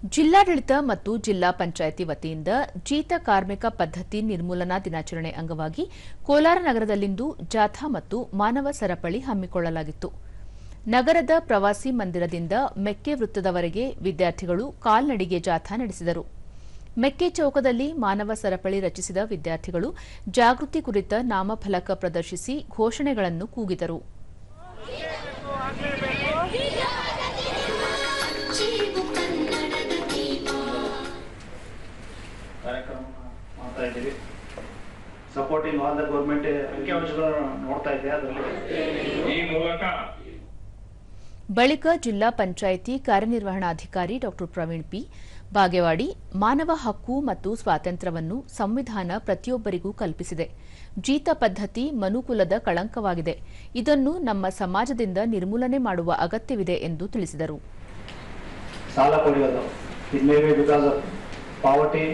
ಜಿಲ್ಲಾಡಳಿತ ಮತ್ತು ಜಿಲ್ಲಾ ಪಂಚಾಯಿತಿ ವತಿಯಿಂದ ಜೀತ ಕಾರ್ಮಿಕ ಪದ್ಧತಿ ನಿರ್ಮೂಲನಾ ದಿನಾಚರಣೆ ಅಂಗವಾಗಿ ಕೋಲಾರ ನಗರದಲ್ಲಿಂದು ಜಾಥಾ ಮತ್ತು ಮಾನವ ಸರಪಳಿ ಹಮ್ಮಿಕೊಳ್ಳಲಾಗಿತ್ತು. ನಗರದ ಪ್ರವಾಸಿ ಮಂದಿರದಿಂದ ಮೆಕ್ಕೆ ವೃತ್ತದವರೆಗೆ ವಿದ್ಯಾರ್ಥಿಗಳು ಕಾಲ್ನಡಿಗೆ ಜಾಥಾ ನಡೆಸಿದರು. ಮೆಕ್ಕೆ ಚೌಕದಲ್ಲಿ ಮಾನವ ಸರಪಳಿ ರಚಿಸಿದ ವಿದ್ಯಾರ್ಥಿಗಳು ಜಾಗೃತಿ ಕುರಿತ ನಾಮಫಲಕ ಪ್ರದರ್ಶಿಸಿ ಘೋಷಣೆಗಳನ್ನು ಕೂಗಿದರು. ಸಪೋರ್ಟಿಂಗ್ ಆಲ್ ದ ಗವರ್ನಮೆಂಟ್ ಅಂಕಿಅಂಶಗಳನ್ನು ನೋಡ್ತಾ ಇದೆ. ಅದರಲ್ಲಿ ಈ ಮೂಲಕ ಬಳಿಕ ಜಿಲ್ಲಾ ಪಂಚಾಯಿತಿ ಕಾರ್ಯನಿರ್ವಹಣಾಧಿಕಾರಿ ಡಾ ಪ್ರವೀಣ್ ಪಿ ಬಾಗೇವಾಡಿ ಮಾನವ ಹಕ್ಕು ಮತ್ತು ಸ್ವಾತಂತ್ರ್ಯವನ್ನು ಸಂವಿಧಾನ ಪ್ರತಿಯೊಬ್ಬರಿಗೂ ಕಲ್ಪಿಸಿದೆ. ಜೀತ ಪದ್ಧತಿ ಮನುಕುಲದ ಕಳಂಕವಾಗಿದೆ. ಇದನ್ನು ನಮ್ಮ ಸಮಾಜದಿಂದ ನಿರ್ಮೂಲನೆ ಮಾಡುವ ಅಗತ್ಯವಿದೆ ಎಂದು ತಿಳಿಸಿದರು. ಸಾಲ ಪಡೆಯೋದು it may be because of poverty,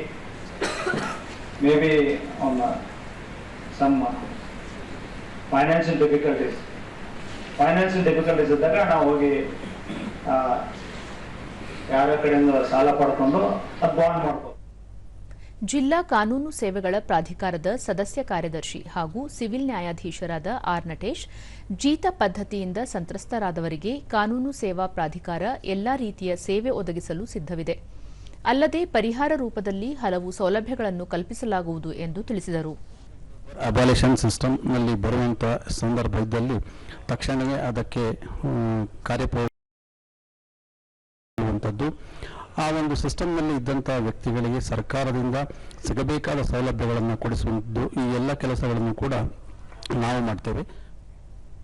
may be on some financial difficulties ಇದ್ದಾಗ ನಾವು ಹೋಗಿ ಯಾರ ಕಡೆಯಿಂದ ಸಾಲ ಪಡ್ಕೊಂಡು ಅದು ಬಾಂಡ್ ಮಾಡ್ಬೋದು. ಜಿಲ್ಲಾ ಕಾನೂನು ಸೇವೆಗಳ ಪ್ರಾಧಿಕಾರದ ಸದಸ್ಯ ಕಾರ್ಯದರ್ಶಿ ಹಾಗೂ ಸಿವಿಲ್ ನ್ಯಾಯಾಧೀಶರಾದ ಆರ್ ನಟೇಶ್, ಜೀತ ಪದ್ಧತಿಯಿಂದ ಸಂತ್ರಸ್ತರಾದವರಿಗೆ ಕಾನೂನು ಸೇವಾ ಪ್ರಾಧಿಕಾರ ಎಲ್ಲಾ ರೀತಿಯ ಸೇವೆ ಒದಗಿಸಲು ಸಿದ್ಧವಿದೆ. ಅಲ್ಲದೆ ಪರಿಹಾರ ರೂಪದಲ್ಲಿ ಹಲವು ಸೌಲಭ್ಯಗಳನ್ನು ಕಲ್ಪಿಸಲಾಗುವುದು ಎಂದು ತಿಳಿಸಿದರು. ಅಬಾಲಿಷನ್ ಸಿಸ್ಟಮ್ನಲ್ಲಿ ಬರುವಂತಹ ಸಂದರ್ಭದಲ್ಲಿ ತಕ್ಷಣವೇ ಅದಕ್ಕೆ ಕಾರ್ಯಪ್ರವೃತ್ತಿಸುವಂಥದ್ದು, ಆ ಒಂದು ಸಿಸ್ಟಮ್ನಲ್ಲಿ ಇದ್ದಂತಹ ವ್ಯಕ್ತಿಗಳಿಗೆ ಸರ್ಕಾರದಿಂದ ಸಿಗಬೇಕಾದ ಸೌಲಭ್ಯಗಳನ್ನು ಕೊಡಿಸುವಂಥದ್ದು, ಈ ಎಲ್ಲ ಕೆಲಸಗಳನ್ನು ಕೂಡ ನಾವು ಮಾಡ್ತೇವೆ.